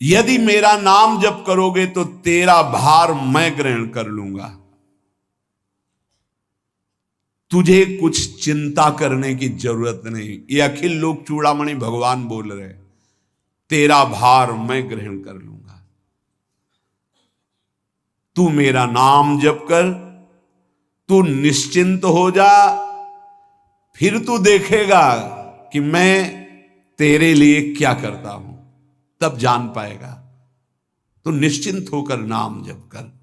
यदि मेरा नाम जप करोगे तो तेरा भार मैं ग्रहण कर लूंगा। तुझे कुछ चिंता करने की जरूरत नहीं। ये अखिल लोक चूड़ामणि भगवान बोल रहे, तेरा भार मैं ग्रहण कर लूंगा। तू मेरा नाम जप कर, तू निश्चिंत हो जा, फिर तू देखेगा कि मैं तेरे लिए क्या करता हूं, तब जान पाएगा। तो निश्चिंत होकर नाम जप कर।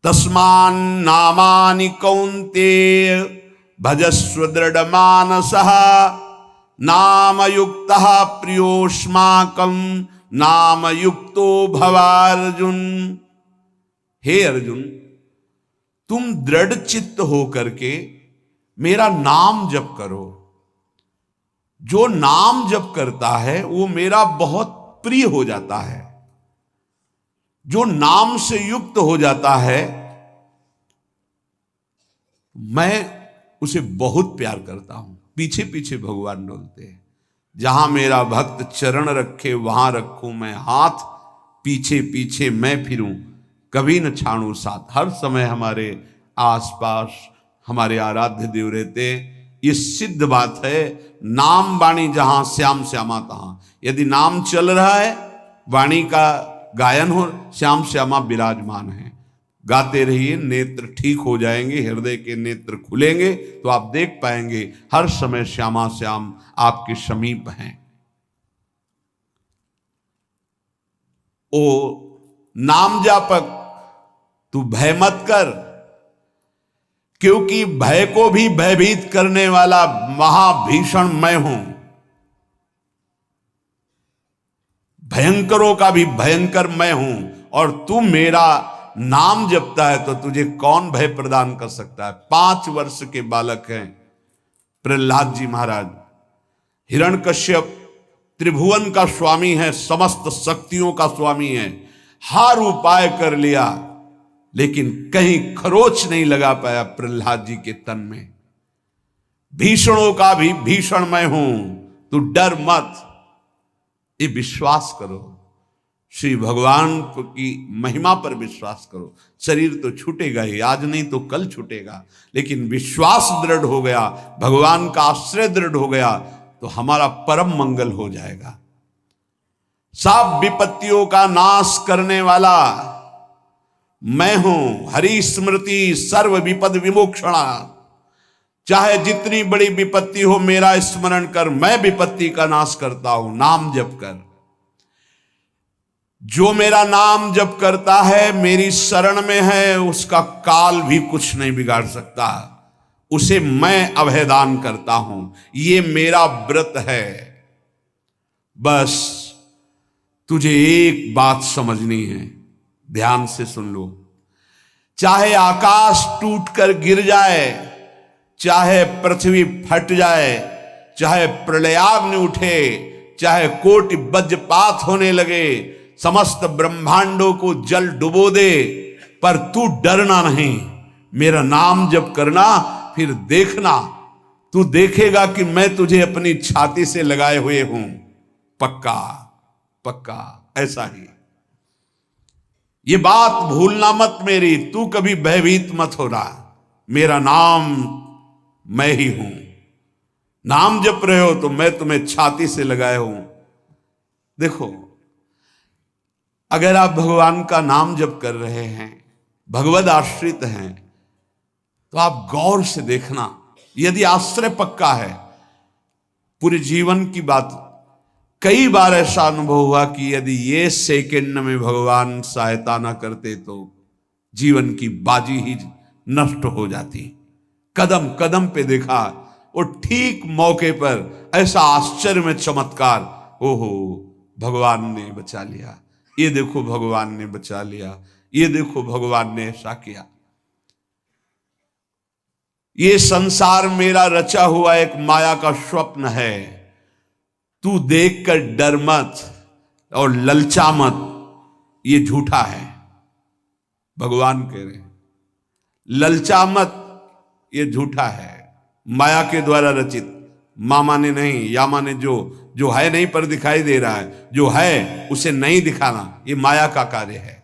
तस्मान नामानि कौन्तेय भजस्व दृढ़ मानसः नाम युक्तः प्रियोष्माकं नाम युक्तो भवार्जुन। हे अर्जुन, तुम दृढ़ चित्त होकर के मेरा नाम जप करो। जो नाम जप करता है वो मेरा बहुत प्रिय हो जाता है। जो नाम से युक्त हो जाता है मैं उसे बहुत प्यार करता हूं। पीछे पीछे भगवान डोलते हैं। जहां मेरा भक्त चरण रखे वहां रखूं मैं हाथ, पीछे पीछे मैं फिरूं कभी न छाड़ू साथ। हर समय हमारे आसपास हमारे आराध्य देव रहते। ये सिद्ध बात है। नाम वाणी जहां श्याम श्यामा तहां। यदि नाम चल रहा है, वाणी का गायन हो, श्याम श्यामा विराजमान है। गाते रहिए, नेत्र ठीक हो जाएंगे, हृदय के नेत्र खुलेंगे तो आप देख पाएंगे हर समय श्यामा श्याम आपके समीप हैं। ओ नाम जापक, तू भय मत कर, क्योंकि भय को भी भयभीत करने वाला महाभीषण मैं हूं। भयंकरों का भी भयंकर मैं हूं। और तू मेरा नाम जपता है तो तुझे कौन भय प्रदान कर सकता है। 5 वर्ष के बालक हैं प्रहलाद जी महाराज। हिरण्यकश्यप त्रिभुवन का स्वामी है, समस्त शक्तियों का स्वामी है। हर उपाय कर लिया लेकिन कहीं खरोच नहीं लगा पाया प्रहलाद जी के तन में। भीषणों का भी भीषण मैं हूं, तू डर मत। ये विश्वास करो, श्री भगवान की महिमा पर विश्वास करो। शरीर तो छूटेगा ही, आज नहीं तो कल छूटेगा, लेकिन विश्वास दृढ़ हो गया, भगवान का आश्रय दृढ़ हो गया तो हमारा परम मंगल हो जाएगा। सब विपत्तियों का नाश करने वाला मैं हूं। हरि स्मृति सर्व विपद विमोक्षणा। चाहे जितनी बड़ी विपत्ति हो मेरा स्मरण कर, मैं विपत्ति का नाश करता हूं। नाम जप कर। जो मेरा नाम जप करता है, मेरी शरण में है, उसका काल भी कुछ नहीं बिगाड़ सकता। उसे मैं अभयदान करता हूं। ये मेरा व्रत है। बस तुझे एक बात समझनी है, ध्यान से सुन लो। चाहे आकाश टूटकर गिर जाए, चाहे पृथ्वी फट जाए, चाहे प्रलयाग्नि उठे, चाहे कोटि वज्रपात होने लगे, समस्त ब्रह्मांडों को जल डुबो दे, पर तू डरना नहीं। मेरा नाम जप करना, फिर देखना, तू देखेगा कि मैं तुझे अपनी छाती से लगाए हुए हूं। पक्का पक्का ऐसा ही। ये बात भूलना मत मेरी। तू कभी भयभीत मत होना। मेरा नाम मैं ही हूं। नाम जप रहे हो तो मैं तुम्हें छाती से लगाए हूं। देखो, अगर आप भगवान का नाम जप कर रहे हैं, भगवद आश्रित हैं, तो आप गौर से देखना। यदि आश्रय पक्का है, पूरे जीवन की बात, कई बार ऐसा अनुभव हुआ कि यदि ये सेकंड में भगवान सहायता ना करते तो जीवन की बाजी ही नष्ट हो जाती। कदम कदम पे देखा, और ठीक मौके पर ऐसा आश्चर्य में चमत्कार, ओहो भगवान ने बचा लिया, ये देखो भगवान ने बचा लिया, ये देखो भगवान ने ऐसा किया। ये संसार मेरा रचा हुआ एक माया का स्वप्न है। तू देखकर डर मत और ललचा मत, ये झूठा है। भगवान कह रहे ललचा मत, ये झूठा है, माया के द्वारा रचित। माँ माने नहीं, या माने जो है नहीं पर दिखाई दे रहा है, जो है उसे नहीं दिखाना, ये माया का कार्य है।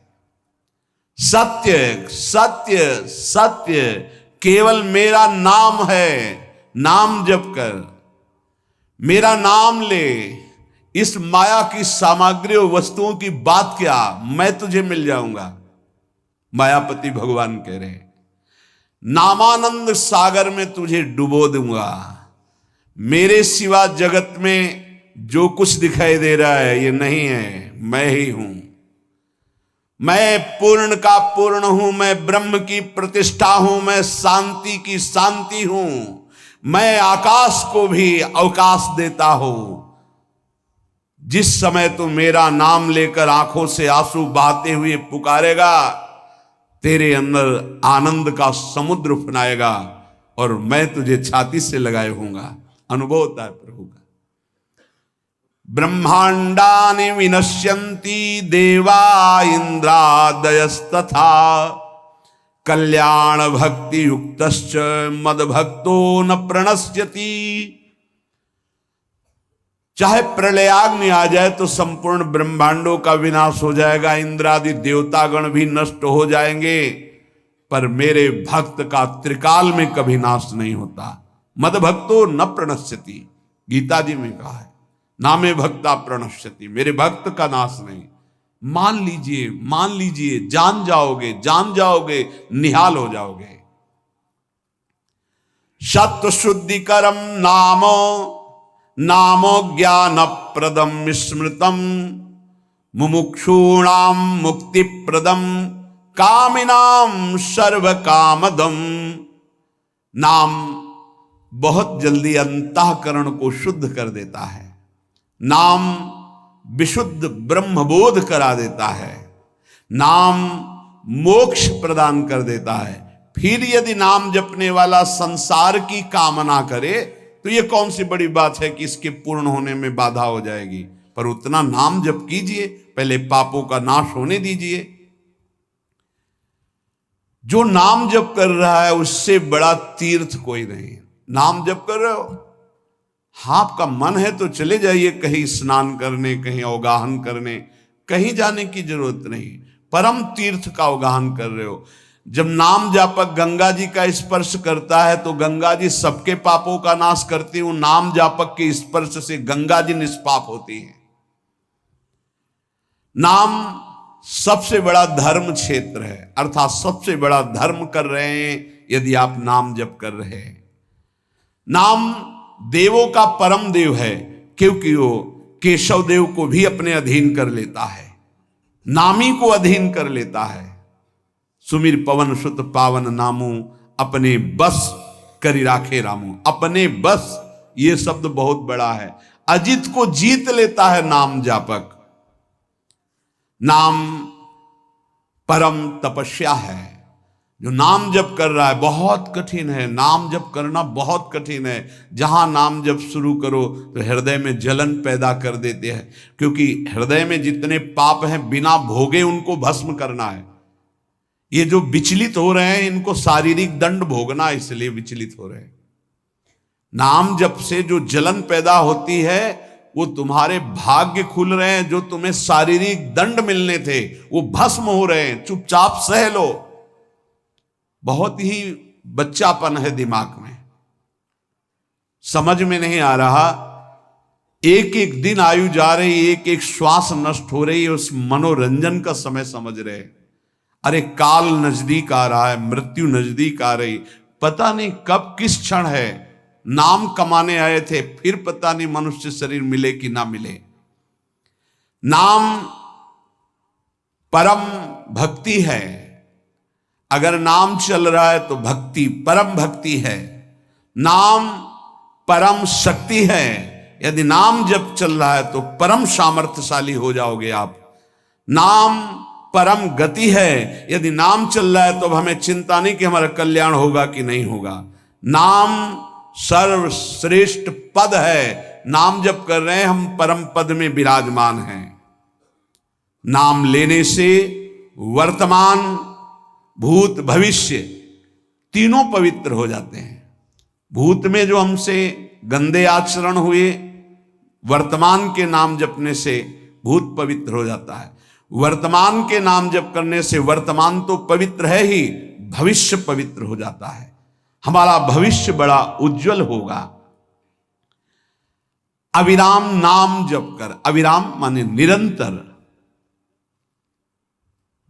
सत्य सत्य सत्य केवल मेरा नाम है, नाम जप कर, मेरा नाम ले। इस माया की सामग्री और वस्तुओं की बात क्या, मैं तुझे मिल जाऊंगा। मायापति भगवान कह रहे हैं, नामानंद सागर में तुझे डुबो दूंगा। मेरे सिवा जगत में जो कुछ दिखाई दे रहा है ये नहीं है, मैं ही हूं। मैं पूर्ण का पूर्ण हूं, मैं ब्रह्म की प्रतिष्ठा हूं, मैं शांति की शांति हूं, मैं आकाश को भी अवकाश देता हूं। जिस समय तू मेरा नाम लेकर आंखों से आंसू बहाते हुए पुकारेगा, तेरे अंदर आनंद का समुद्र उफनाएगा और मैं तुझे छाती से लगाए होऊंगा। अनुभव होता है प्रभु का। ब्रह्मांडानि विनश्यन्ति देवा इंद्रादयस्तथा कल्याण भक्ति युक्तश्च मद भक्तो न प्रणश्यति। चाहे प्रलयाग्नि आ जाए तो संपूर्ण ब्रह्मांडों का विनाश हो जाएगा, इंद्रादि देवतागण भी नष्ट हो जाएंगे, पर मेरे भक्त का त्रिकाल में कभी नाश नहीं होता। मद भक्तो न प्रणश्यति, गीता जी में कहा है, नामे भक्ता प्रणश्यति, मेरे भक्त का नाश नहीं। मान लीजिए, मान लीजिए, जान जाओगे, जान जाओगे, निहाल हो जाओगे। सत्व शुद्धिकरम नामो नामो ज्ञान प्रदम स्मृतम मुमुक्षूणाम मुक्ति प्रदम कामिनाम सर्व कामदम। नाम बहुत जल्दी अंतःकरण को शुद्ध कर देता है, नाम विशुद्ध ब्रह्मबोध करा देता है, नाम मोक्ष प्रदान कर देता है। फिर यदि नाम जपने वाला संसार की कामना करे तो ये कौन सी बड़ी बात है कि इसके पूर्ण होने में बाधा हो जाएगी। पर उतना नाम जप कीजिए, पहले पापों का नाश होने दीजिए। जो नाम जप कर रहा है उससे बड़ा तीर्थ कोई नहीं। नाम जप कर रहे हो, हाँ आपका मन है तो चले जाइए कहीं स्नान करने, कहीं अवगाहन करने, कहीं जाने की जरूरत नहीं। परम तीर्थ का अवगाहन कर रहे हो। जब नाम जापक गंगा जी का स्पर्श करता है तो गंगा जी सबके पापों का नाश करती हूं, नाम जापक के स्पर्श से गंगा जी निष्पाप होती है। नाम सबसे बड़ा धर्म क्षेत्र है, अर्थात सबसे बड़ा धर्म कर रहे हैं यदि आप नाम जप कर रहे हैं। नाम देवों का परम देव है, क्योंकि वो केशव देव को भी अपने अधीन कर लेता है, नामी को अधीन कर लेता है। सुमिर पवन सुत पावन नामू अपने बस करी राखे रामू। अपने बस, ये शब्द बहुत बड़ा है। अजित को जीत लेता है नाम जापक। नाम परम तपस्या है। जो नाम जप कर रहा है, बहुत कठिन है, नाम जप करना बहुत कठिन है। जहां नाम जप शुरू करो तो हृदय में जलन पैदा कर देते हैं, क्योंकि हृदय में जितने पाप हैं बिना भोगे उनको भस्म करना है। ये जो विचलित हो रहे हैं इनको शारीरिक दंड भोगना, इसलिए विचलित हो रहे हैं। नाम जप से जो जलन पैदा होती है वो तुम्हारे भाग्य खुल रहे हैं, जो तुम्हें शारीरिक दंड मिलने थे वो भस्म हो रहे हैं। चुपचाप सह लो। बहुत ही बच्चापन है दिमाग में, समझ में नहीं आ रहा। एक एक दिन आयु जा रही, एक एक श्वास नष्ट हो रही है, उस मनोरंजन का समय समझ रहे। अरे काल नजदीक आ रहा है, मृत्यु नजदीक आ रही, पता नहीं कब किस क्षण है। नाम कमाने आए थे, फिर पता नहीं मनुष्य शरीर मिले कि ना मिले। नाम परम भक्ति है। अगर नाम चल रहा है तो भक्ति परम भक्ति है। नाम परम शक्ति है। यदि नाम जब चल रहा है तो परम सामर्थ्यशाली हो जाओगे आप। नाम परम गति है। यदि नाम चल रहा है तो अब हमें चिंता नहीं कि हमारा कल्याण होगा कि नहीं होगा। नाम सर्वश्रेष्ठ पद है। नाम जप कर रहे हैं हम, परम पद में विराजमान हैं। नाम लेने से वर्तमान भूत भविष्य तीनों पवित्र हो जाते हैं। भूत में जो हमसे गंदे आचरण हुए, वर्तमान के नाम जपने से भूत पवित्र हो जाता है। वर्तमान के नाम जप करने से वर्तमान तो पवित्र है ही, भविष्य पवित्र हो जाता है। हमारा भविष्य बड़ा उज्जवल होगा। अविराम नाम जप कर, अविराम माने निरंतर।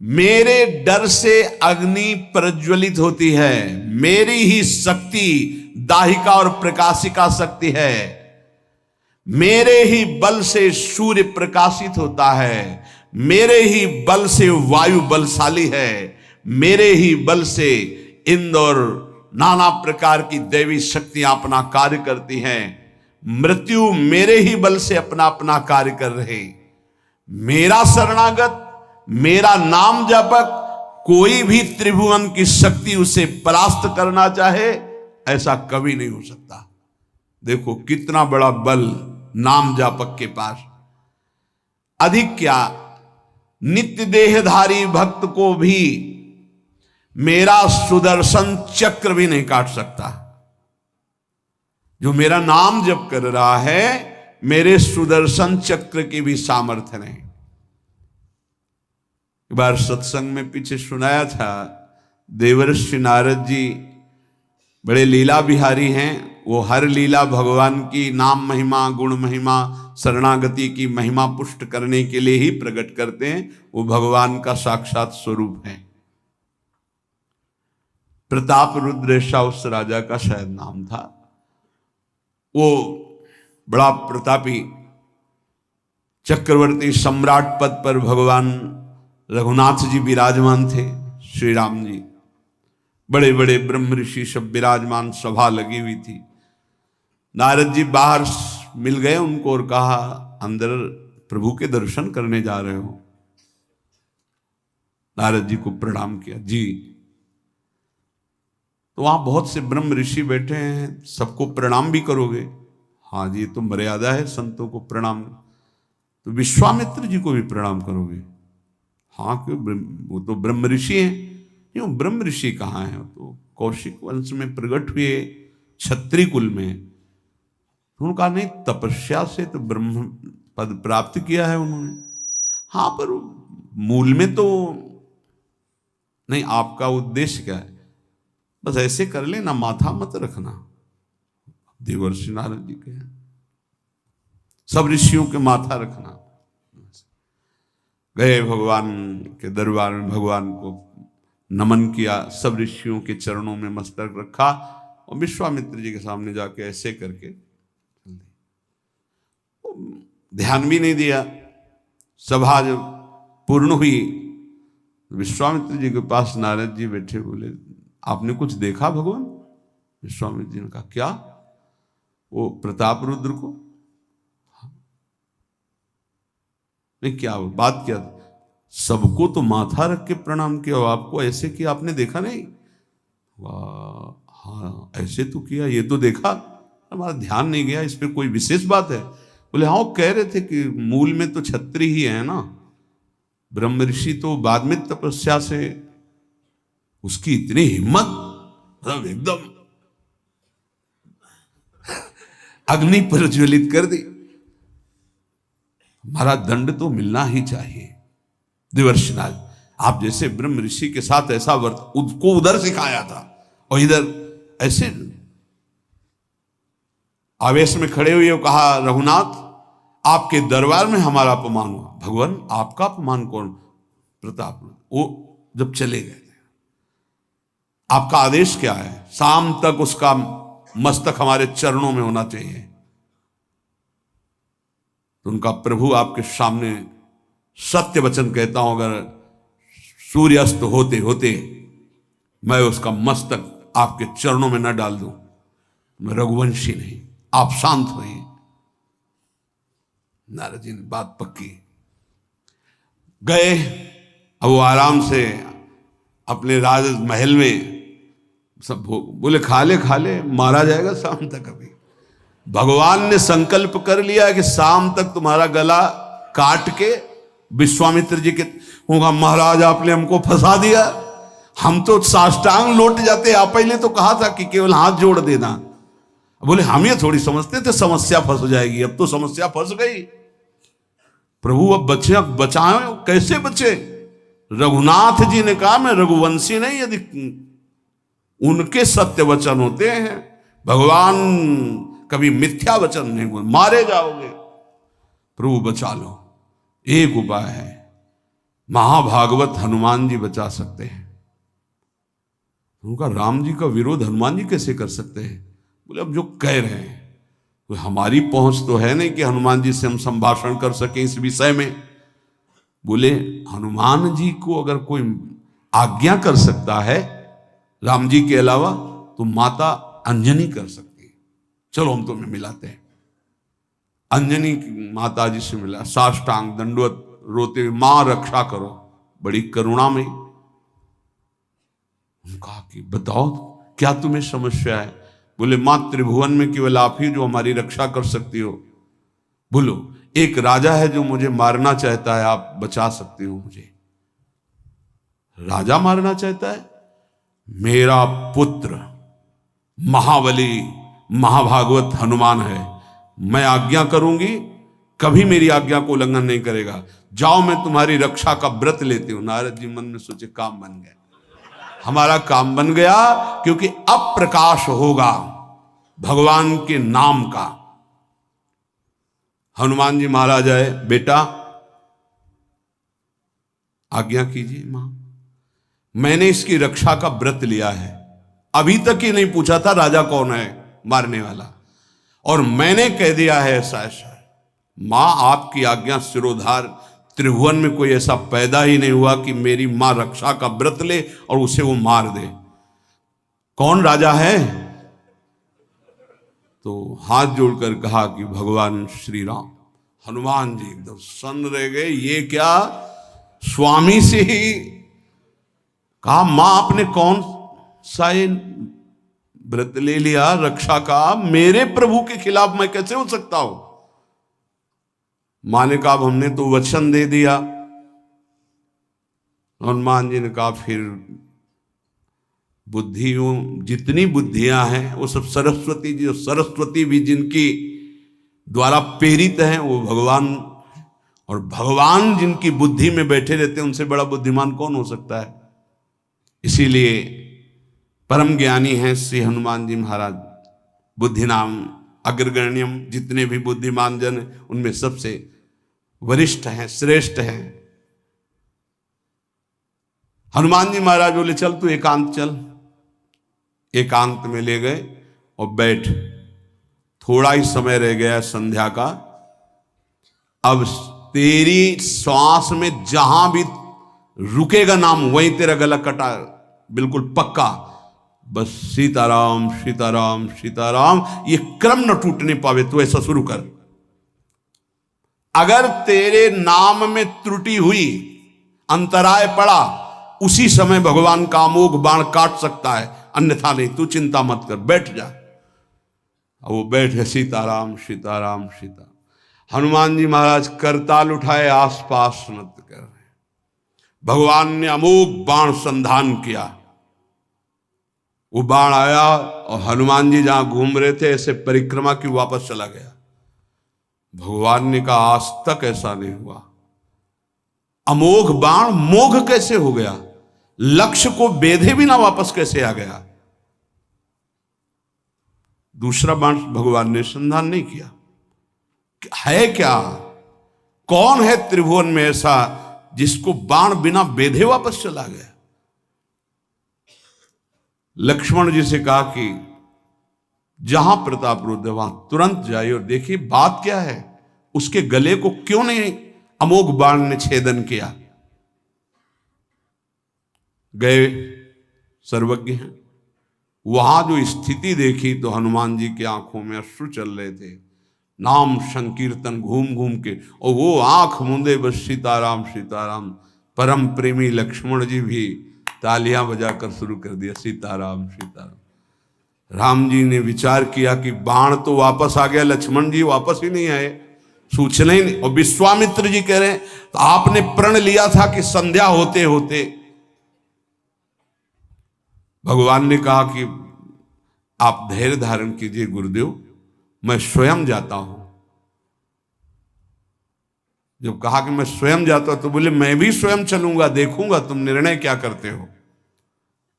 मेरे डर से अग्नि प्रज्वलित होती है, मेरी ही शक्ति दाहिका और प्रकाशिका शक्ति है, मेरे ही बल से सूर्य प्रकाशित होता है, मेरे ही बल से वायु बलशाली है, मेरे ही बल से इंद्र और नाना प्रकार की दैवी शक्तियां अपना कार्य करती हैं। मृत्यु मेरे ही बल से अपना अपना कार्य कर रहे। मेरा शरणागत, मेरा नाम जपक, कोई भी त्रिभुवन की शक्ति उसे परास्त करना चाहे ऐसा कभी नहीं हो सकता। देखो कितना बड़ा बल नाम जापक के पास। अधिक क्या, नित्य देहधारी भक्त को भी मेरा सुदर्शन चक्र भी नहीं काट सकता। जो मेरा नाम जप कर रहा है, मेरे सुदर्शन चक्र की भी सामर्थ्य नहीं। एक बार सत्संग में पीछे सुनाया था, देवर्षि नारद जी बड़े लीला बिहारी हैं। वो हर लीला भगवान की नाम महिमा, गुण महिमा, शरणागति की महिमा पुष्ट करने के लिए ही प्रकट करते हैं। वो भगवान का साक्षात स्वरूप है। प्रताप रुद्र ऐसा उस राजा का शायद नाम था। वो बड़ा प्रतापी चक्रवर्ती सम्राट पद पर भगवान रघुनाथ जी विराजमान थे। श्री राम जी, बड़े बड़े ब्रह्म ऋषि सब विराजमान, सभा लगी हुई थी। नारद जी बाहर मिल गए उनको और कहा, अंदर प्रभु के दर्शन करने जा रहे हो? नारद जी को प्रणाम किया। जी। तो वहां बहुत से ब्रह्म ऋषि बैठे हैं, सबको प्रणाम भी करोगे? हाँ जी, तो मर्यादा है संतों को प्रणाम। तो विश्वामित्र जी को भी प्रणाम करोगे? हाँ, क्यों, वो तो ब्रह्म ऋषि हैं। क्यों, ब्रह्म ऋषि कहाँ हैं? तो कौशिक वंश में प्रकट हुए, क्षत्रिय कुल में। उनका नहीं, तपस्या से तो ब्रह्म पद प्राप्त किया है उन्होंने। हाँ, पर मूल में तो नहीं। आपका उद्देश्य क्या है? बस ऐसे कर लेना, माथा मत रखना। देवर्षि नारद जी के सब ऋषियों के माथा रखना। गए भगवान के दरबार में, भगवान को नमन किया, सब ऋषियों के चरणों में मस्तक रखा और विश्वामित्र जी के सामने जाके ऐसे करके ध्यान भी नहीं दिया। सभा जब पूर्ण हुई, विश्वामित्र जी के पास नारद जी बैठे, बोले, आपने कुछ देखा भगवान? विश्वामित्र जी ने कहा, क्या? वो प्रताप रुद्र को? नहीं, क्या बात क्या? सबको तो माथा रख के प्रणाम किया, आपको ऐसे किया, आपने देखा नहीं? वाह, हाँ ऐसे तो किया, ये तो देखा, हमारा ध्यान नहीं गया, इस पर कोई विशेष बात है? बोले हाँ, वो कह रहे थे कि मूल में तो क्षत्रिय ही है ना, ब्रह्म ऋषि तो बाद में तपस्या से, उसकी इतनी हिम्मत, मतलब एकदम अग्नि प्रज्वलित कर दी। हमारा दंड तो मिलना ही चाहिए। देवर्षि नारद, आप जैसे ब्रह्म ऋषि के साथ ऐसा वर्त उसको उधर सिखाया था और इधर ऐसे आवेश में खड़े हुए कहा, रघुनाथ आपके दरबार में हमारा अपमान हुआ। भगवान, आपका अपमान कौन? प्रताप। वो जब चले गए, आपका आदेश क्या है? शाम तक उसका मस्तक हमारे चरणों में होना चाहिए। तो उनका प्रभु आपके सामने सत्य वचन कहता हूं, अगर सूर्यास्त होते होते मैं उसका मस्तक आपके चरणों में न डाल दूं, मैं रघुवंशी नहीं। आप शांत होइए। नारद जी ने बात पक्की। गए, अब वो आराम से अपने राज महल में सब बोले, खा ले, मारा जाएगा शाम तक। अभी भगवान ने संकल्प कर लिया कि शाम तक तुम्हारा गला काट के विश्वामित्र जी के होगा। महाराज आपने हमको फंसा दिया, हम तो साष्टांग लौट जाते। आप पहले तो कहा था कि केवल हाथ जोड़ देना, बोले हम ये थोड़ी समझते थे समस्या फंस जाएगी, अब तो समस्या फंस गई। प्रभु अब बचे, बचाए कैसे बचे? रघुनाथ जी ने कहा मैं रघुवंशी नहीं, यदि उनके सत्य वचन होते हैं, भगवान कभी मिथ्या वचन नहीं बोल, मारे जाओगे, प्रभु बचा लो। एक उपाय है, महाभागवत हनुमान जी बचा सकते हैं। उनका राम जी का विरोध हनुमान जी कैसे कर सकते हैं? बोले अब जो कह रहे हैं तो हमारी पहुंच तो है नहीं कि हनुमान जी से हम संभाषण कर सकें इस विषय में। बोले हनुमान जी को अगर कोई आज्ञा कर सकता है राम जी के अलावा तो माता अंजनी कर सकती है, चलो हम तुम्हें मिलाते हैं। अंजनी माता जी से मिला, साष्टांग दंडवत रोते हुए, मां रक्षा करो, बड़ी करुणा में। कहा कि बताओ क्या तुम्हें समस्या है? बोले मां त्रिभुवन में केवल आप ही जो हमारी रक्षा कर सकती हो। बोलो एक राजा है जो मुझे मारना चाहता है, आप बचा सकती हो मुझे? राजा मारना चाहता है? मेरा पुत्र महाबली महाभागवत हनुमान है, मैं आज्ञा करूंगी, कभी मेरी आज्ञा को उल्लंघन नहीं करेगा, जाओ मैं तुम्हारी रक्षा का व्रत लेती हूं। नारद जी मन में सोचे काम बन गया, हमारा काम बन गया, क्योंकि अब प्रकाश होगा भगवान के नाम का। हनुमान जी महाराज आए, बेटा आज्ञा कीजिए मां, मैंने इसकी रक्षा का व्रत लिया है, अभी तक ही नहीं पूछा था राजा कौन है मारने वाला, और मैंने कह दिया है ऐसा ऐसा। मां आपकी आज्ञा सिरोधार, त्रिभुवन में कोई ऐसा पैदा ही नहीं हुआ कि मेरी मां रक्षा का व्रत ले और उसे वो मार दे। कौन राजा है? तो हाथ जोड़कर कहा कि भगवान श्री राम। हनुमान जी एकदम सन्न रह गए, ये क्या? स्वामी से ही कहा मां आपने कौन सा व्रत ले लिया रक्षा का? मेरे प्रभु के खिलाफ मैं कैसे हो सकता हूं? मां ने कहा हमने तो वचन दे दिया। हनुमान जी ने कहा फिर बुद्धियों जितनी बुद्धियां हैं वो सब सरस्वती जी, सरस्वती भी जिनकी द्वारा प्रेरित हैं वो भगवान, और भगवान जिनकी बुद्धि में बैठे रहते हैं उनसे बड़ा बुद्धिमान कौन हो सकता है? इसीलिए परम ज्ञानी हैं श्री हनुमान जी महाराज, बुद्धि नाम अग्रगण्यम, जितने भी बुद्धिमान जन उनमें सबसे वरिष्ठ हैं, श्रेष्ठ हैं। हनुमान जी महाराज बोले चल तू एकांत चल। एकांत में ले गए और बैठ, थोड़ा ही समय रह गया संध्या का, अब तेरी श्वास में जहां भी रुकेगा नाम वहीं तेरा गला कटा, बिल्कुल पक्का। बस सीताराम सीताराम सीताराम, ये क्रम न टूटने पावे, तो ऐसा शुरू कर। अगर तेरे नाम में त्रुटि हुई, अंतराय पड़ा, उसी समय भगवान का अमोघ बाण काट सकता है, अन्यथा नहीं। तू चिंता मत कर, बैठ जा। अब वो बैठे, सीताराम सीताराम सीता। हनुमान जी महाराज करताल उठाए, आसपास नृत्य कर रहे। भगवान ने अमोघ बाण संधान किया, वो बाण आया और हनुमान जी जहां घूम रहे थे ऐसे परिक्रमा की वापस चला गया। भगवान ने कहा आज तक ऐसा नहीं हुआ, अमोघ बाण मोघ कैसे हो गया? लक्ष्य को बेधे बिना वापस कैसे आ गया? दूसरा बाण भगवान ने संधान नहीं किया। है क्या? कौन है त्रिभुवन में ऐसा जिसको बाण बिना बेधे वापस चला गया? लक्ष्मण जी से कहा कि जहां प्रताप रुद्र वहां तुरंत जाइए और देखिए बात क्या है, उसके गले को क्यों नहीं अमोघ बाण ने छेदन किया। गए, सर्वज्ञ हैं। वहां जो स्थिति देखी तो हनुमान जी की आंखों में अश्रु चल रहे थे। नाम संकीर्तन घूम घूम के, और वो आंख मूंदे बस सीताराम सीताराम। परम प्रेमी लक्ष्मण जी भी तालियां बजाकर शुरू कर दिया, सीताराम सीताराम। राम जी ने विचार किया कि बाण तो वापस आ गया, लक्ष्मण जी वापस ही नहीं आए, सूचना ही नहीं। और विश्वामित्र जी कह रहे हैं तो आपने प्रण लिया था कि संध्या होते होते। भगवान ने कहा कि आप धैर्य धारण कीजिए गुरुदेव, मैं स्वयं जाता हूं। जब कहा कि मैं स्वयं जाता हूं तो बोले मैं भी स्वयं चलूंगा, देखूंगा तुम निर्णय क्या करते हो।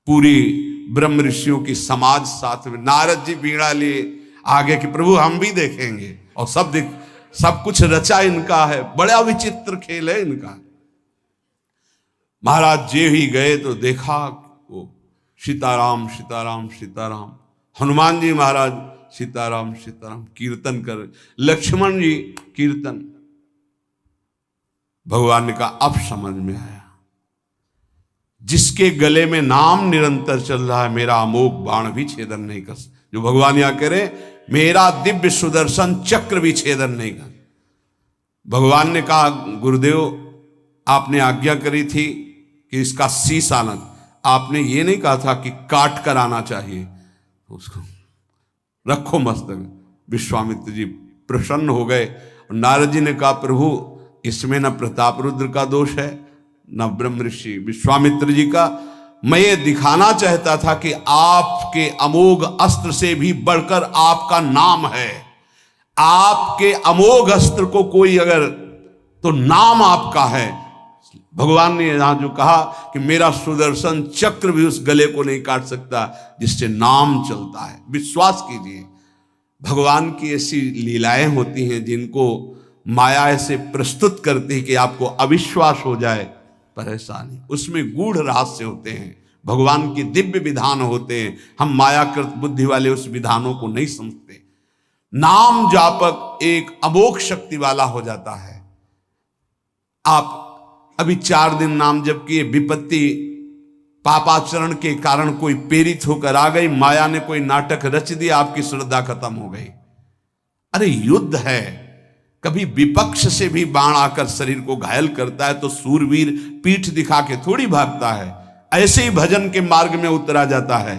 पूरी ब्रह्म ऋषियों की समाज साथ में, नारद जी बीड़ा लिए आगे कि प्रभु हम भी देखेंगे, और सब कुछ रचा इनका है, बड़ा विचित्र खेल है इनका। महाराज जी ही गए तो देखा वो सीताराम सीताराम सीताराम, हनुमान जी महाराज सीताराम सीताराम कीर्तन कर, लक्ष्मण जी कीर्तन। भगवान ने कहा अब समझ में आया, जिसके गले में नाम निरंतर चल रहा है, मेरा अमोघ बाण भी छेदन नहीं कर। जो भगवान यहां कह रहे, मेरा दिव्य सुदर्शन चक्र भी छेदन नहीं कर। भगवान ने कहा गुरुदेव आपने आज्ञा करी थी कि इसका शीश आना, आपने ये नहीं कहा था कि काट कर आना चाहिए, उसको रखो मस्तक। विश्वामित्र जी प्रसन्न हो गए। नारद जी ने कहा प्रभु इसमें न प्रताप रुद्र का दोष है न ब्रह्म ऋषि विश्वामित्र जी का, मैं ये दिखाना चाहता था कि आपके अमोघ अस्त्र से भी बढ़कर आपका नाम है। आपके अमोघ अस्त्र को कोई अगर, तो नाम आपका है। भगवान ने यहां जो कहा कि मेरा सुदर्शन चक्र भी उस गले को नहीं काट सकता जिससे नाम चलता है। विश्वास कीजिए, भगवान की ऐसी लीलाएं होती हैं जिनको माया ऐसे प्रस्तुत करती है कि आपको अविश्वास हो जाए, पर ऐसा नहीं। उसमें गूढ़ रहस्य होते हैं, भगवान के दिव्य विधान होते हैं। हम मायाकृत बुद्धि वाले उस विधानों को नहीं समझते। नाम जापक एक अमोघ शक्ति वाला हो जाता है। आप अभी 4 दिन नाम जप किए, विपत्ति पापाचरण के कारण कोई प्रेरित होकर आ गई, माया ने कोई नाटक रच दिया, आपकी श्रद्धा खत्म हो गई। अरे युद्ध है, कभी विपक्ष से भी बाण आकर शरीर को घायल करता है तो सूरवीर पीठ दिखा के थोड़ी भागता है। ऐसे ही भजन के मार्ग में उतरा जाता है,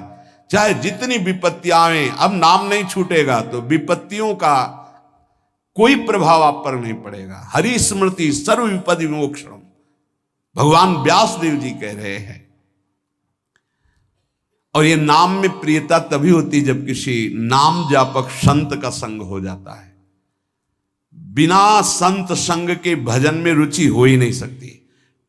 चाहे जितनी विपत्तियां आए, अब नाम नहीं छूटेगा तो विपत्तियों का कोई प्रभाव आप पर नहीं पड़ेगा। हरि स्मृति सर्व विपद विमोक्षण, भगवान व्यास देव जी कह रहे हैं। और ये नाम में प्रियता तभी होती जब किसी नाम जापक संत का संग हो जाता है। बिना संत संग के भजन में रुचि हो ही नहीं सकती।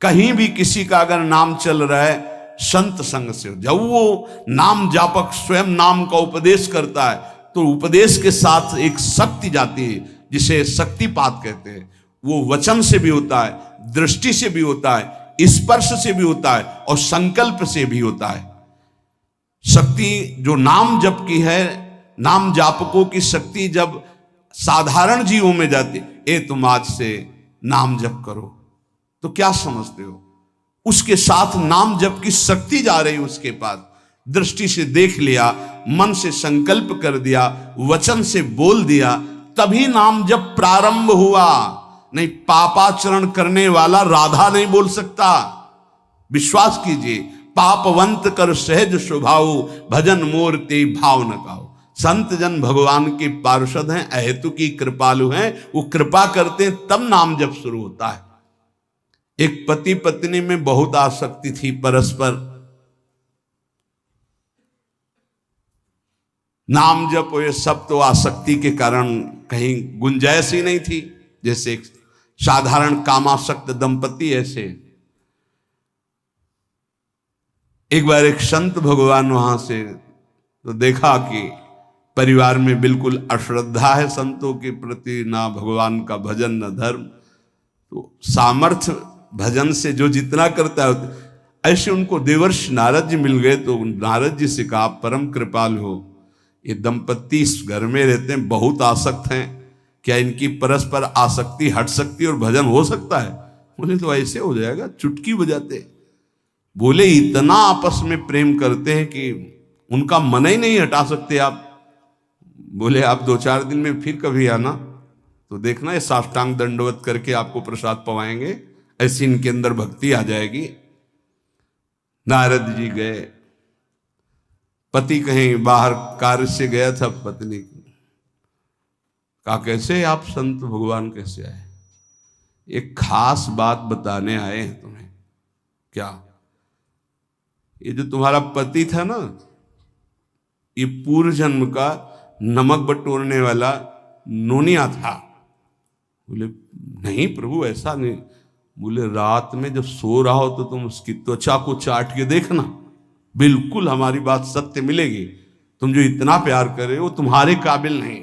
कहीं भी किसी का अगर नाम चल रहा है, संत संग से हो। जब वो नाम जापक स्वयं नाम का उपदेश करता है तो उपदेश के साथ एक शक्ति जाती है जिसे शक्तिपात कहते हैं। वो वचन से भी होता है, दृष्टि से भी होता है, स्पर्श से भी होता है और संकल्प से भी होता है। शक्ति जो नाम जप की है, नाम जापकों की शक्ति जब साधारण जीवों में जाती, ए तुम आज से नाम जप करो, तो क्या समझते हो? उसके साथ नाम जप की शक्ति जा रही उसके पास। दृष्टि से देख लिया, मन से संकल्प कर दिया, वचन से बोल दिया, तभी नाम जप प्रारंभ हुआ। नहीं, पापाचरण करने वाला राधा नहीं बोल सकता। विश्वास कीजिए, पापवंत कर सहज स्वभाव, भजन मोर ते भाव न काओ। संत जन भगवान के पार्षद हैं, अहेतु की कृपालु हैं, वो कृपा करते हैं तब नाम जप शुरू होता है। एक पति पत्नी में बहुत आसक्ति थी परस्पर, नाम जप ये सब तो आसक्ति के कारण कहीं गुंजाइश ही नहीं थी। जैसे साधारण कामासक्त दंपति, ऐसे एक बार एक संत भगवान वहां से तो देखा कि परिवार में बिल्कुल अश्रद्धा है संतों के प्रति, ना भगवान का भजन न धर्म। तो सामर्थ्य भजन से जो जितना करता है, ऐसे उनको देवर्षि नारद जी मिल गए। तो नारद जी से कहा, परम कृपालु हो, ये दंपत्ति इस घर में रहते हैं, बहुत आसक्त हैं, क्या इनकी परस्पर आसक्ति हट सकती है और भजन हो सकता है? बोले तो ऐसे हो जाएगा, चुटकी बजाते। बोले इतना आपस में प्रेम करते हैं कि उनका मन ही नहीं हटा सकते आप। बोले आप 2-4 दिन में फिर कभी आना तो देखना, ये साष्टांग दंडवत करके आपको प्रसाद पवाएंगे, ऐसी इनके अंदर भक्ति आ जाएगी। नारद जी गए, पति कहीं बाहर कार्य से गया था, पत्नी कहा कैसे आप संत भगवान कैसे आए? एक खास बात बताने आए हैं तुम्हें। क्या? ये जो तुम्हारा पति था ना, ये पूर्व जन्म का नमक बटोरने वाला नोनिया था। बोले नहीं प्रभु ऐसा नहीं। बोले रात में जब सो रहा हो तो तुम उसकी त्वचा को चाट के देखना, बिल्कुल हमारी बात सत्य मिलेगी। तुम जो इतना प्यार करे वो तुम्हारे काबिल नहीं।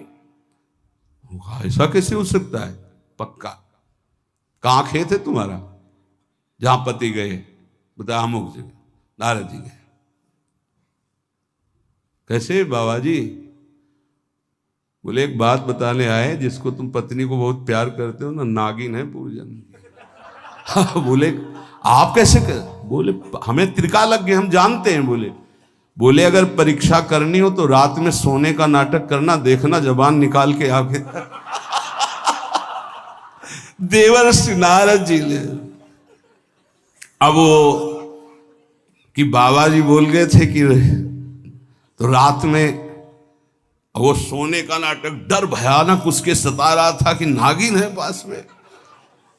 ऐसा कैसे हो सकता है? पक्का। कहाँ खेत है तुम्हारा जहां पति गए? बता अमुक जगह। नारद जी गए। कैसे बाबा जी? बोले एक बात बताने आए, जिसको तुम पत्नी को बहुत प्यार करते हो ना, नागिन है पूजन। बोले आप कैसे कर? बोले हमें त्रिकालज्ञ, हम जानते हैं। बोले अगर परीक्षा करनी हो तो रात में सोने का नाटक करना, देखना जबान निकाल के आगे। देवर्षि नारद जी ने अब वो कि बाबा जी बोल गए थे कि तो रात में वो सोने का नाटक, डर भयानक उसके सता रहा था कि नागिन है पास में।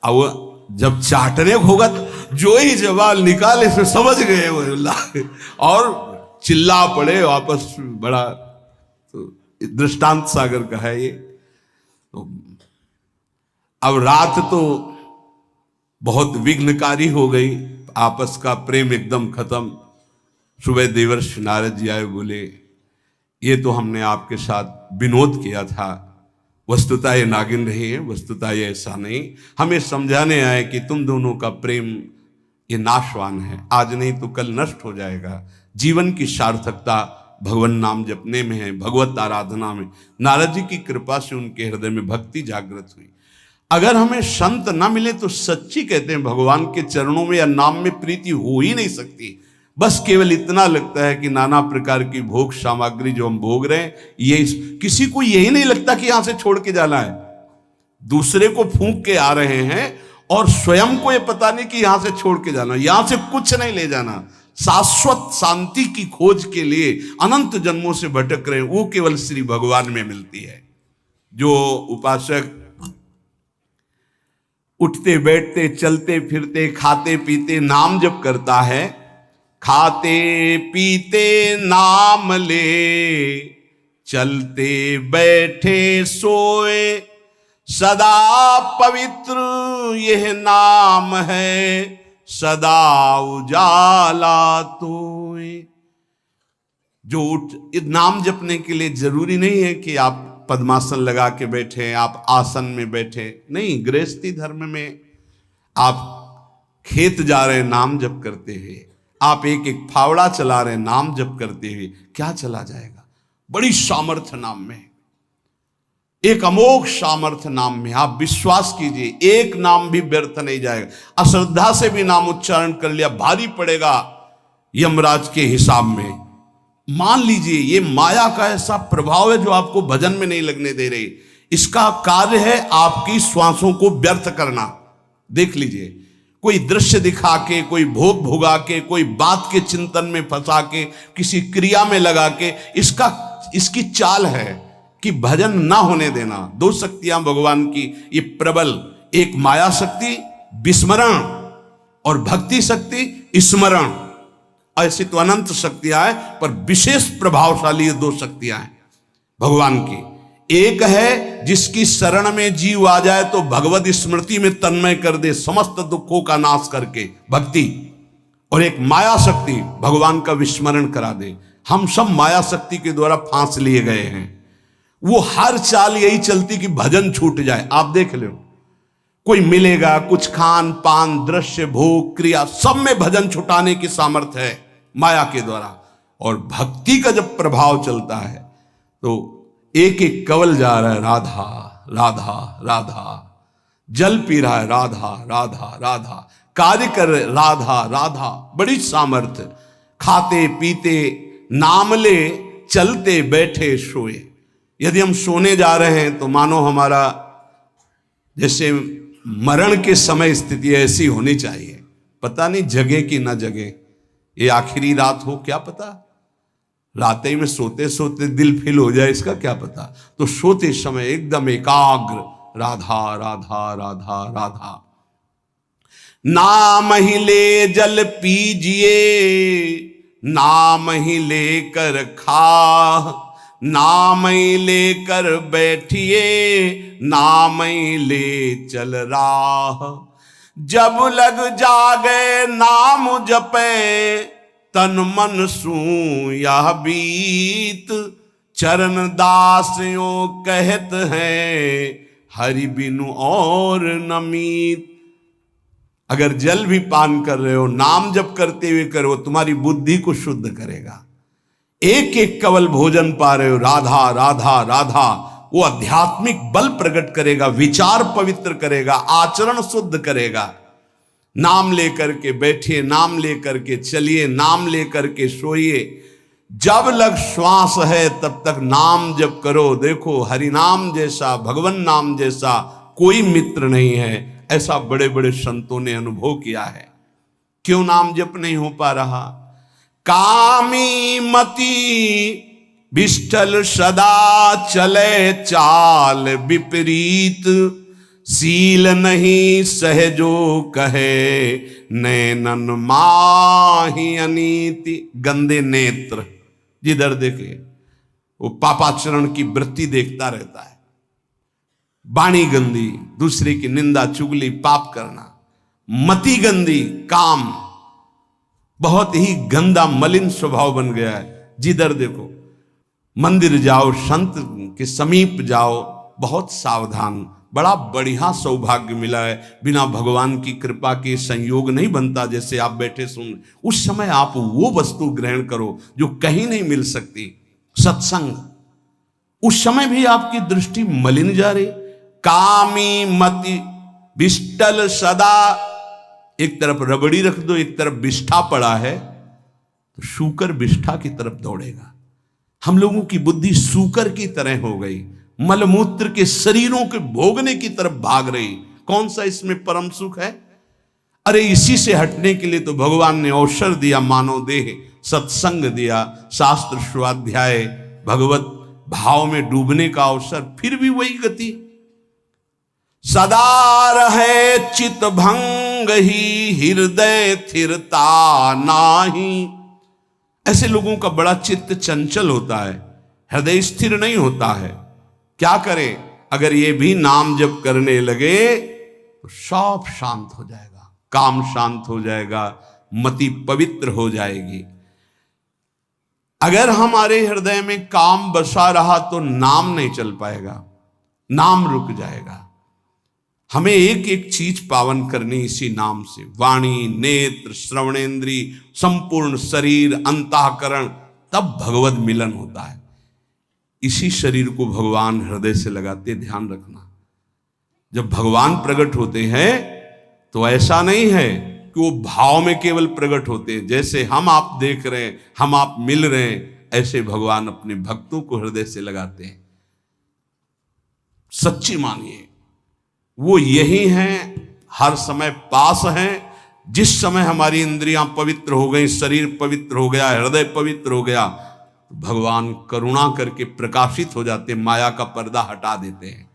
अब वो जब चाटने होगा तो जो ही जवाब निकाले फिर समझ गए वो, और चिल्ला पड़े वापस। बड़ा तो दृष्टांत सागर का है ये। तो अब रात तो बहुत विघ्नकारी हो गई, आपस का प्रेम एकदम खत्म। सुबह देवर्षि नारद जी आए, बोले ये तो हमने आपके साथ विनोद किया था, वस्तुतः ये नागिन नहीं है, वस्तुतः ये ऐसा नहीं। हमें समझाने आए कि तुम दोनों का प्रेम ये नाशवान है, आज नहीं तो कल नष्ट हो जाएगा। जीवन की सार्थकता भगवान नाम जपने में है, भगवत आराधना में। नारद जी की कृपा से उनके हृदय में भक्ति जागृत हुई। अगर हमें संत ना मिले तो सच्ची कहते हैं भगवान के चरणों में या नाम में प्रीति हो ही नहीं सकती। बस केवल इतना लगता है कि नाना प्रकार की भोग सामग्री जो हम भोग रहे हैं, ये किसी को यही नहीं लगता कि यहां से छोड़ के जाना है। दूसरे को फूंक के आ रहे हैं और स्वयं को ये पता नहीं कि यहां से छोड़ के जाना, यहां से कुछ नहीं ले जाना। शाश्वत शांति की खोज के लिए अनंत जन्मों से भटक रहे हैं, वो केवल श्री भगवान में मिलती है। जो उपासक उठते बैठते चलते फिरते खाते पीते नाम जप करता है, खाते पीते नाम ले, चलते बैठे सोए, सदा पवित्र यह नाम है, सदा उजाला तोए। जो नाम जपने के लिए जरूरी नहीं है कि आप पद्मासन लगा के बैठे, आप आसन में बैठे, नहीं। गृहस्थी धर्म में आप खेत जा रहे नाम जप करते हुए, आप एक एक फावड़ा चला रहे नाम जप करते हुए, क्या चला जाएगा? बड़ी सामर्थ्य नाम में, एक अमोघ सामर्थ्य नाम में। आप विश्वास कीजिए, एक नाम भी व्यर्थ नहीं जाएगा। अश्रद्धा से भी नाम उच्चारण कर लिया, भारी पड़ेगा यमराज के हिसाब में। मान लीजिए ये माया का ऐसा प्रभाव है जो आपको भजन में नहीं लगने दे रही। इसका कार्य है आपकी श्वासों को व्यर्थ करना। देख लीजिए, कोई दृश्य दिखा के, कोई भोग भोगा के, कोई बात के चिंतन में फंसा के, किसी क्रिया में लगा के, इसकी चाल है कि भजन ना होने देना। दो शक्तियां भगवान की ये प्रबल, एक माया शक्ति विस्मरण और भक्ति शक्ति स्मरण। ऐसी तो अनंत शक्तियां हैं, पर विशेष प्रभावशाली ये दो शक्तियां हैं भगवान की। एक है जिसकी शरण में जीव आ जाए तो भगवत स्मृति में तन्मय कर दे, समस्त दुखों का नाश करके, भक्ति। और एक माया शक्ति भगवान का विस्मरण करा दे। हम सब माया शक्ति के द्वारा फांस लिए गए हैं। वो हर चाल यही चलती कि भजन छूट जाए। आप देख लो, कोई मिलेगा, कुछ खान पान दृश्य भोग क्रिया सब में भजन छुटाने की सामर्थ्य है माया के द्वारा। और भक्ति का जब प्रभाव चलता है तो एक एक कवल जा रहा है राधा राधा राधा, जल पी रहा है राधा राधा राधा, कार्य कर रहे राधा राधा, बड़ी सामर्थ्य। खाते पीते नाम ले, चलते बैठे सोए। यदि हम सोने जा रहे हैं तो मानो हमारा जैसे मरण के समय स्थिति ऐसी होनी चाहिए। पता नहीं जगे कि ना जगे, ये आखिरी रात हो, क्या पता। रात ही में सोते सोते दिल फिल हो जाए, इसका क्या पता। तो सोते समय एकदम एकाग्र, राधा राधा राधा राधा। नाम ही ले जल पीजिए, नाम ही लेकर खा, नाम ही लेकर बैठिए, नाम ही ले चल राह। जब लग जागे नाम जपे, तन मन सू यह बीत। चरण दास यों कहत हैं, हरि बिनु और न मीत। अगर जल भी पान कर रहे हो, नाम जप करते हुए करो, तुम्हारी बुद्धि को शुद्ध करेगा। एक एक कवल भोजन पा रहे हो, राधा राधा राधा, वो आध्यात्मिक बल प्रकट करेगा, विचार पवित्र करेगा, आचरण शुद्ध करेगा। नाम लेकर के बैठिए, नाम लेकर के चलिए, नाम लेकर के सोइए। जब लग श्वास है तब तक नाम जप करो। देखो, हरि नाम जैसा, भगवान नाम जैसा कोई मित्र नहीं है, ऐसा बड़े बड़े संतों ने अनुभव किया है। क्यों नाम जप नहीं हो पा रहा? कामी मति विष्ठल सदा चले चाल विपरीत। सील नहीं सहजो कहे, नैनन माही अनीति। गंदे नेत्र, जिधर देखे वो पापाचरण की वृत्ति देखता रहता है। वाणी गंदी, दूसरे की निंदा चुगली पाप करना। मति गंदी, काम बहुत ही गंदा मलिन स्वभाव बन गया है। जिधर देखो, मंदिर जाओ, संत के समीप जाओ, बहुत सावधान। बड़ा बढ़िया सौभाग्य मिला है, बिना भगवान की कृपा के संयोग नहीं बनता। जैसे आप बैठे सुन, उस समय आप वो वस्तु ग्रहण करो जो कहीं नहीं मिल सकती, सत्संग। उस समय भी आपकी दृष्टि मलिन जा रही। कामी मति विष्टल सदा, एक तरफ रबड़ी रख दो, एक तरफ विष्ठा पड़ा है, तो शूकर विष्ठा की तरफ दौड़ेगा। हम लोगों की बुद्धि शूकर की तरह हो गई, मलमूत्र के शरीरों के भोगने की तरफ भाग रही। कौन सा इसमें परम सुख है? अरे इसी से हटने के लिए तो भगवान ने अवसर दिया, मानव देह, सत्संग दिया, शास्त्र स्वाध्याय, भगवत भाव में डूबने का अवसर। फिर भी वही गति। सदा रहे चित भंग ही, हृदय स्थिरता नाही। ऐसे लोगों का बड़ा चित्त चंचल होता है, हृदय स्थिर नहीं होता है। क्या करें? अगर ये भी नाम जप करने लगे तो सब शांत हो जाएगा, काम शांत हो जाएगा, मति पवित्र हो जाएगी। अगर हमारे हृदय में काम बसा रहा तो नाम नहीं चल पाएगा, नाम रुक जाएगा। हमें एक एक चीज पावन करनी इसी नाम से। वाणी, नेत्र, श्रवणेन्द्री, संपूर्ण शरीर, अंतःकरण, तब भगवत मिलन होता है। इसी शरीर को भगवान हृदय से लगाते, ध्यान रखना। जब भगवान प्रकट होते हैं तो ऐसा नहीं है कि वो भाव में केवल प्रकट होते हैं। जैसे हम आप देख रहे हैं, हम आप मिल रहे हैं, ऐसे भगवान अपने भक्तों को हृदय से लगाते हैं। सच्ची मानिए, वो यही हैं, हर समय पास हैं। जिस समय हमारी इंद्रियां पवित्र हो गई, शरीर पवित्र हो गया, हृदय पवित्र हो गया, भगवान करुणा करके प्रकाशित हो जाते, माया का पर्दा हटा देते हैं।